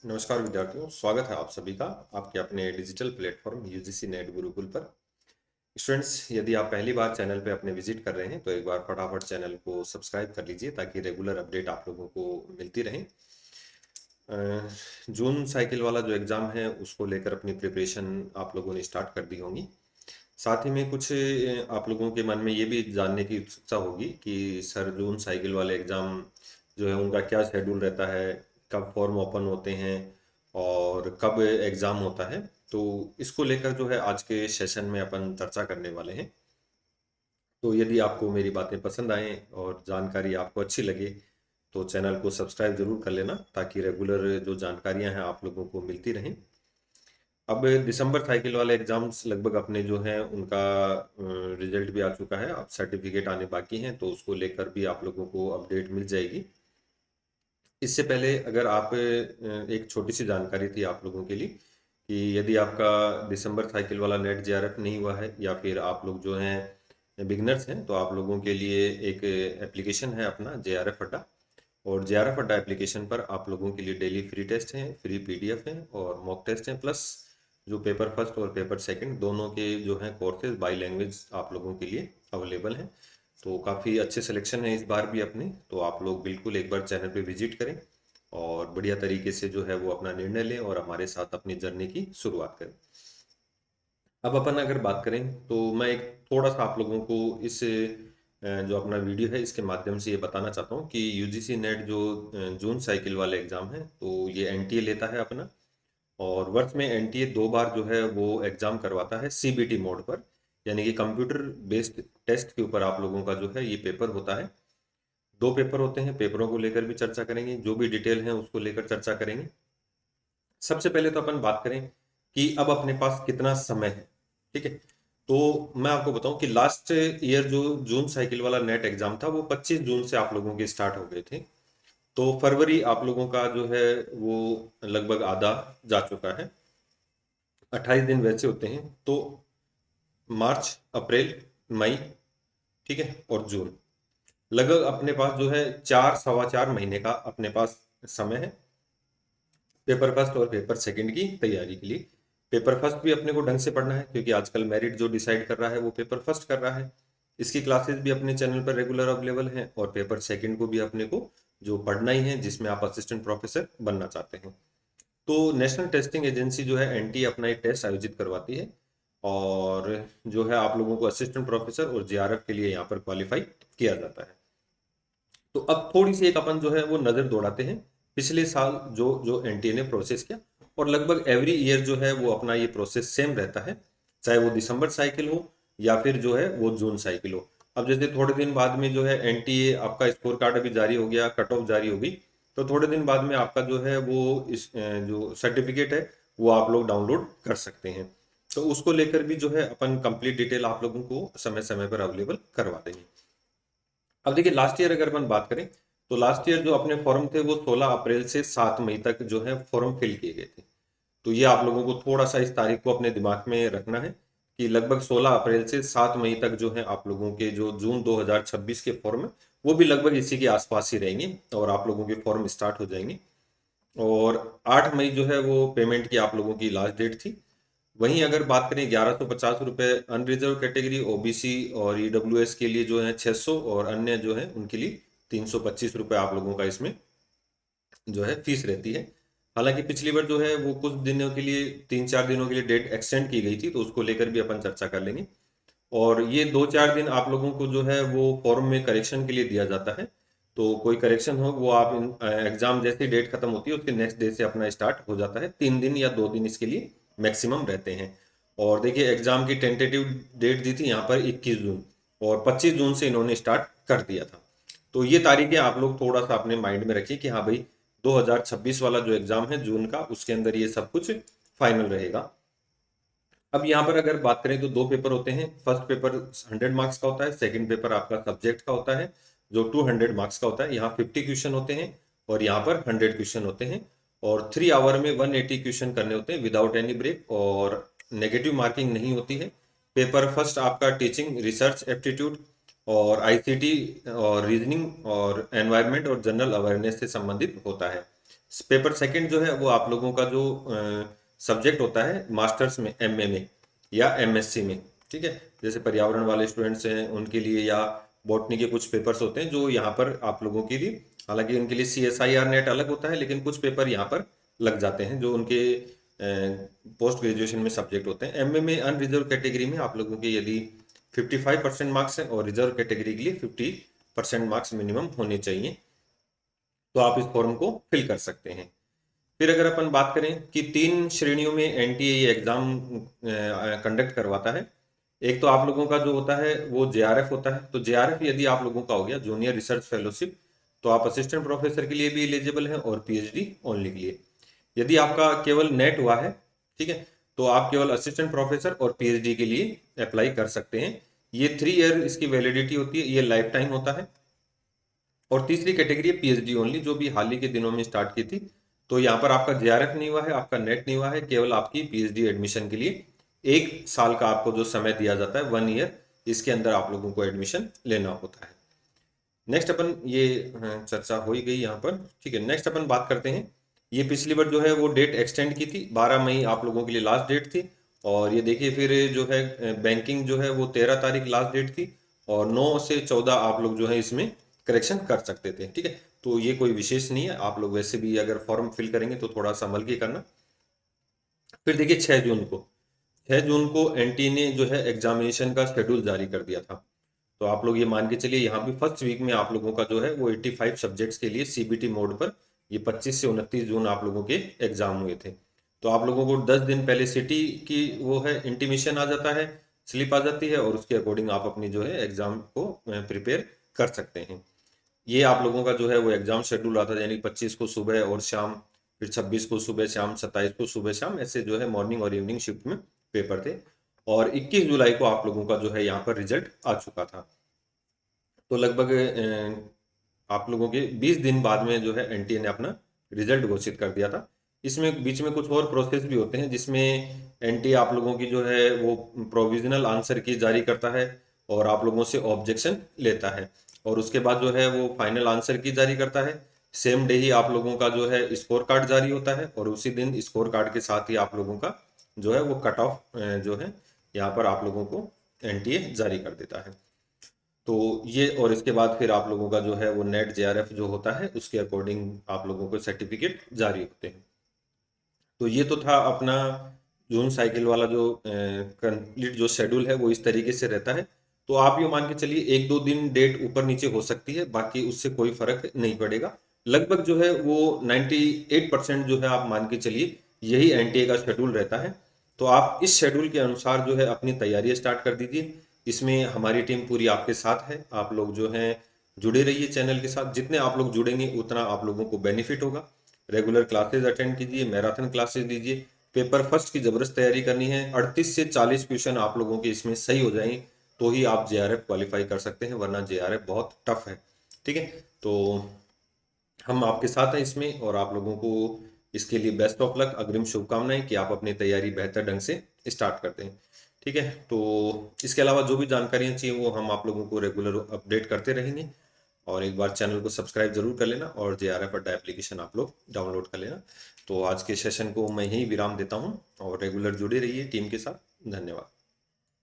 नमस्कार विद्यार्थियों, स्वागत है आप सभी का आपके अपने digital platform UGC net Gurukul पर। स्टूडेंट्स, यदि आप पहली बार चैनल पे अपने विजिट कर रहे हैं तो एक बार फटाफट चैनल को सब्सक्राइब कर लीजिए ताकि रेगुलर अपडेट आप लोगों को मिलती रहे। जून साइकिल वाला जो एग्ज़ाम है उसको लेकर अपनी प्रिपरेशन आप लोगों ने स्टार्ट कर दी होंगी। साथ ही में कुछ आप लोगों के मन में ये भी जानने की उत्सुकता होगी कि सर जून साइकिल वाले एग्ज़ाम जो है उनका क्या शेड्यूल रहता है, कब फॉर्म ओपन होते हैं और कब एग्ज़ाम होता है। तो इसको लेकर जो है आज के सेशन में अपन चर्चा करने वाले हैं। तो यदि आपको मेरी बातें पसंद आएँ और जानकारी आपको अच्छी लगे तो चैनल को सब्सक्राइब ज़रूर कर लेना ताकि रेगुलर जो जानकारियाँ हैं आप लोगों को मिलती रहें। अब दिसंबर साइकिल वाले एग्जाम्स लगभग अपने जो हैं उनका रिजल्ट भी आ चुका है। अब सर्टिफिकेट आने बाकी हैं तो उसको लेकर भी आप लोगों को अपडेट मिल जाएगी। इससे पहले अगर आप एक छोटी सी जानकारी थी आप लोगों के लिए कि यदि आपका दिसंबर साइकिल वाला नेट जेआरएफ नहीं हुआ है या फिर आप लोग जो हैं बिगनर्स हैं तो आप लोगों के लिए एक एप्लीकेशन है अपना जेआरएफ अड्डा। और जेआरएफ अड्डा एप्लीकेशन पर आप लोगों के लिए डेली फ्री टेस्ट हैं, फ्री पीडीएफ हैं और मॉक टेस्ट हैं, प्लस जो पेपर फर्स्ट और पेपर सेकंड दोनों के जो हैं कोर्सेज बाई लैंग्वेज आप लोगों के लिए अवेलेबल हैं। तो काफ़ी अच्छे सिलेक्शन है इस बार भी अपने, तो आप लोग बिल्कुल एक बार चैनल पे विजिट करें और बढ़िया तरीके से जो है वो अपना निर्णय लें और हमारे साथ अपनी जर्नी की शुरुआत करें। अब अपन अगर बात करें तो मैं एक थोड़ा सा आप लोगों को इस जो अपना वीडियो है इसके माध्यम से ये बताना चाहता हूँ कि यूजीसी नेट जो जून साइकिल वाले एग्ज़ाम है तो ये एनटीए लेता है अपना। और वर्ष में एनटीए 2 बार जो है वो एग्ज़ाम करवाता है सीबीटी मोड पर, यानी कि कंप्यूटर बेस्ड टेस्ट के ऊपर आप लोगों का जो है ये पेपर होता है। 2 पेपर होते हैं, पेपरों को लेकर भी चर्चा करेंगे, जो भी डिटेल है उसको लेकर चर्चा करेंगे। सबसे पहले तो अपन बात करें कि अब अपने पास कितना समय है। ठीक है, तो मैं आपको बताऊं कि लास्ट ईयर जो जून साइकिल वाला नेट एग्जाम था वो 25 जून से आप लोगों के स्टार्ट हो गए थे। तो फरवरी आप लोगों का जो है वो लगभग आधा जा चुका है। 28 दिन वैसे होते हैं, तो मार्च, अप्रैल, मई, ठीक है, और जून, लगभग अपने पास जो है 4 सवा 4 महीने का अपने पास समय है पेपर फर्स्ट और पेपर सेकंड की तैयारी के लिए। पेपर फर्स्ट भी अपने को ढंग से पढ़ना है क्योंकि आजकल मेरिट जो डिसाइड कर रहा है वो पेपर फर्स्ट कर रहा है। इसकी क्लासेस भी अपने चैनल पर रेगुलर अवेलेबल हैं और पेपर सेकंड को भी अपने को जो पढ़ना ही है जिसमें आप असिस्टेंट प्रोफेसर बनना चाहते हैं। तो नेशनल टेस्टिंग एजेंसी जो है एनटी अपना एक टेस्ट आयोजित करवाती है और जो है आप लोगों को असिस्टेंट प्रोफेसर और जेआरएफ के लिए यहाँ पर क्वालिफाई किया जाता है। तो अब थोड़ी सी एक अपन जो है वो नज़र दौड़ाते हैं पिछले साल जो जो एनटीए ने प्रोसेस किया। और लगभग एवरी ईयर जो है वो अपना ये प्रोसेस सेम रहता है, चाहे वो दिसंबर साइकिल हो या फिर जो है वो जून साइकिल हो। अब जैसे थोड़े दिन बाद में जो है एनटीए आपका स्कोर कार्ड अभी जारी हो गया, कट ऑफ जारी होगी, तो थोड़े दिन बाद में आपका जो है वो इस जो सर्टिफिकेट है वो आप लोग डाउनलोड कर सकते हैं। तो उसको लेकर भी जो है अपन कंप्लीट डिटेल आप लोगों को समय समय पर अवेलेबल करवा देंगे। अब देखिए लास्ट ईयर अगर अपन बात करें तो लास्ट ईयर जो अपने फॉर्म थे वो 16 अप्रैल से 7 मई तक जो है फॉर्म फिल किए गए थे। तो ये आप लोगों को थोड़ा सा इस तारीख को अपने दिमाग में रखना है कि लगभग 16 अप्रैल से 7 मई तक जो है आप लोगों के जो जून 2026 के फॉर्म है वो भी लगभग इसी के आसपास ही रहेंगे और आप लोगों के फॉर्म स्टार्ट हो जाएंगे। और 8 मई जो है वो पेमेंट की आप लोगों की लास्ट डेट थी। वहीं अगर बात करें 1150 रुपये अनरिजर्व कैटेगरी ओबीसी और ईडब्ल्यूएस के लिए जो है 600 और अन्य जो है उनके लिए 325 रुपये आप लोगों का इसमें जो है फीस रहती है। हालांकि पिछली बार जो है वो कुछ दिनों के लिए 3-4 दिनों के लिए डेट एक्सटेंड की गई थी तो उसको लेकर भी अपन चर्चा कर लेंगे। और ये 2-4 दिन आप लोगों को जो है वो फॉर्म में करेक्शन के लिए दिया जाता है। तो कोई करेक्शन हो वो आप एग्जाम जैसी डेट खत्म होती है उसके नेक्स्ट डे से अपना स्टार्ट हो जाता है। 3 दिन या 2 दिन इसके लिए मैक्सिमम रहते हैं। और देखिए एग्जाम की टेंटेटिव डेट दी थी यहाँ पर 21 जून, और 25 जून से इन्होंने स्टार्ट कर दिया था। तो ये तारीखें आप लोग थोड़ा सा अपने माइंड में रखिए कि हाँ भाई 2026 वाला जो एग्जाम है जून का उसके अंदर ये सब कुछ फाइनल रहेगा। अब यहाँ पर अगर बात करें तो 2 पेपर होते हैं। फर्स्ट पेपर 100 मार्क्स का होता है, सेकंड पेपर आपका सब्जेक्ट का होता है जो 200 मार्क्स का होता है। यहाँ 50 क्वेश्चन होते हैं और यहाँ पर 100 क्वेश्चन होते हैं। और 3 आवर में 180 क्वेश्चन करने होते हैं विदाउट एनी ब्रेक, और नेगेटिव मार्किंग नहीं होती है। पेपर फर्स्ट आपका टीचिंग, रिसर्च एप्टीट्यूड और आईसीटी और रीजनिंग और एनवायरनमेंट और जनरल अवेयरनेस से संबंधित होता है। पेपर सेकंड जो है वो आप लोगों का जो सब्जेक्ट होता है मास्टर्स में, एमए में या एमएससी में, ठीक है। जैसे पर्यावरण वाले स्टूडेंट्स हैं उनके लिए, या बॉटनी के कुछ पेपर्स होते हैं जो यहाँ पर आप लोगों के लिए, हालांकि उनके लिए CSIR नेट अलग होता है, लेकिन कुछ पेपर यहाँ पर लग जाते हैं जो उनके पोस्ट ग्रेजुएशन में सब्जेक्ट होते हैं। एमए में अनरिजर्व कैटेगरी में आप लोगों के यदि 55% मार्क्स हैं और रिजर्व कैटेगरी के लिए 50% मार्क्स मिनिमम होने चाहिए, तो आप इस फॉर्म को फिल कर सकते हैं। फिर अगर अपन बात करें कि 3 श्रेणियों में एनटीए ये एग्जाम कंडक्ट करवाता है। एक तो आप लोगों का जो होता है वो जेआरएफ होता है। तो जेआरएफ यदि आप लोगों का हो गया, जूनियर रिसर्च फेलोशिप, तो आप असिस्टेंट प्रोफेसर के लिए भी एलिजिबल हैं और पीएचडी ओनली के लिए। यदि आपका केवल नेट हुआ है, ठीक है, तो आप केवल असिस्टेंट प्रोफेसर और पीएचडी के लिए अप्लाई कर सकते हैं। ये 3 ईयर इसकी वैलिडिटी होती है, ये लाइफ टाइम होता है। और तीसरी कैटेगरी है पीएचडी ओनली, जो भी हाल ही के दिनों में स्टार्ट की थी। तो यहाँ पर आपका जेआरएफ नहीं हुआ है, आपका नेट नहीं हुआ है, केवल आपकी पीएचडी एडमिशन के लिए 1 साल का आपको जो समय दिया जाता है, 1 ईयर, इसके अंदर आप लोगों को एडमिशन लेना होता है। नेक्स्ट अपन ये चर्चा हो ही गई यहाँ पर, ठीक है। नेक्स्ट अपन बात करते हैं, ये पिछली बार जो है वो डेट एक्सटेंड की थी, 12 मई आप लोगों के लिए लास्ट डेट थी। और ये देखिए फिर जो है बैंकिंग जो है वो 13 तारीख लास्ट डेट थी, और 9 से 14 आप लोग जो है इसमें करेक्शन कर सकते थे, ठीक है। तो ये कोई विशेष नहीं है, आप लोग वैसे भी अगर फॉर्म फिल करेंगे तो थोड़ा संभल के करना। फिर देखिए 6 जून को एनटी ने जो है एग्जामिनेशन का शेड्यूल जारी कर दिया था। तो आप लोग ये मान के चलिए, यहाँ भी फर्स्ट वीक में आप लोगों का जो है वो 85 सब्जेक्ट्स के लिए सीबीटी मोड पर ये 25 से 29 जून आप लोगों के एग्जाम हुए थे। तो आप लोगों को 10 दिन पहले सिटी की वो है इंटीमेशन आ जाता है, स्लिप आ जाती है, और उसके अकॉर्डिंग आप अपनी जो है एग्जाम को प्रिपेयर कर सकते हैं। ये आप लोगों का जो है वो एग्जाम शेड्यूल आता है, यानी 25 को सुबह और शाम, फिर 26 को सुबह शाम, 27 को सुबह शाम, ऐसे जो है मॉर्निंग और इवनिंग शिफ्ट में पेपर थे। और 21 जुलाई को आप लोगों का जो है यहाँ पर रिजल्ट आ चुका था। तो लगभग आप लोगों के 20 दिन बाद में जो है एनटीए ने अपना रिजल्ट घोषित कर दिया था। इसमें बीच में कुछ और प्रोसेस भी होते हैं, जिसमें एनटीए आप लोगों की जो है वो प्रोविजनल आंसर की जारी करता है और आप लोगों से ऑब्जेक्शन लेता है, और उसके बाद जो है वो फाइनल आंसर की जारी करता है। सेम डे ही आप लोगों का जो है स्कोर कार्ड जारी होता है, और उसी दिन स्कोर कार्ड के साथ ही आप लोगों का जो है वो कट ऑफ जो है यहाँ पर आप लोगों को एनटीए जारी कर देता है। तो ये, और इसके बाद फिर आप लोगों का जो है वो नेट जेआरएफ जो होता है उसके अकॉर्डिंग आप लोगों को सर्टिफिकेट जारी होते हैं। तो ये तो था अपना जून साइकिल वाला जो कंप्लीट जो शेड्यूल है वो इस तरीके से रहता है। तो आप ये मान के चलिए 1-2 दिन डेट ऊपर नीचे हो सकती है, बाकी उससे कोई फर्क नहीं पड़ेगा। लगभग जो है वो 98% जो है आप मान के चलिए यही एनटीए का शेड्यूल रहता है। तो आप इस शेड्यूल के अनुसार जो है अपनी तैयारी स्टार्ट कर दीजिए। इसमें हमारी टीम पूरी आपके साथ है, आप लोग जो हैं जुड़े रहिए चैनल के साथ। जितने आप लोग जुड़ेंगे उतना आप लोगों को बेनिफिट होगा। रेगुलर क्लासेज अटेंड कीजिए, मैराथन क्लासेज लीजिए। पेपर फर्स्ट की जबरदस्त तैयारी करनी है, 38 से 40 क्वेश्चन आप लोगों के इसमें सही हो जाएंगे तो ही आप जेआरएफ क्वालिफाई कर सकते हैं, वरना जेआरएफ बहुत टफ है, ठीक है। तो हम आपके साथ हैं इसमें, और आप लोगों को इसके लिए बेस्ट ऑफ लक, अग्रिम शुभकामनाएं कि आप अपनी तैयारी बेहतर ढंग से स्टार्ट करते हैं, ठीक है। तो इसके अलावा जो भी जानकारियां चाहिए वो हम आप लोगों को रेगुलर अपडेट करते रहेंगे। और एक बार चैनल को सब्सक्राइब जरूर कर लेना, और जेआरएफ अड्डा एप्लीकेशन आप लोग डाउनलोड कर लेना। तो आज के सेशन को मैं यहीं विराम देता हूँ, और रेगुलर जुड़े रहिए टीम के साथ। धन्यवाद।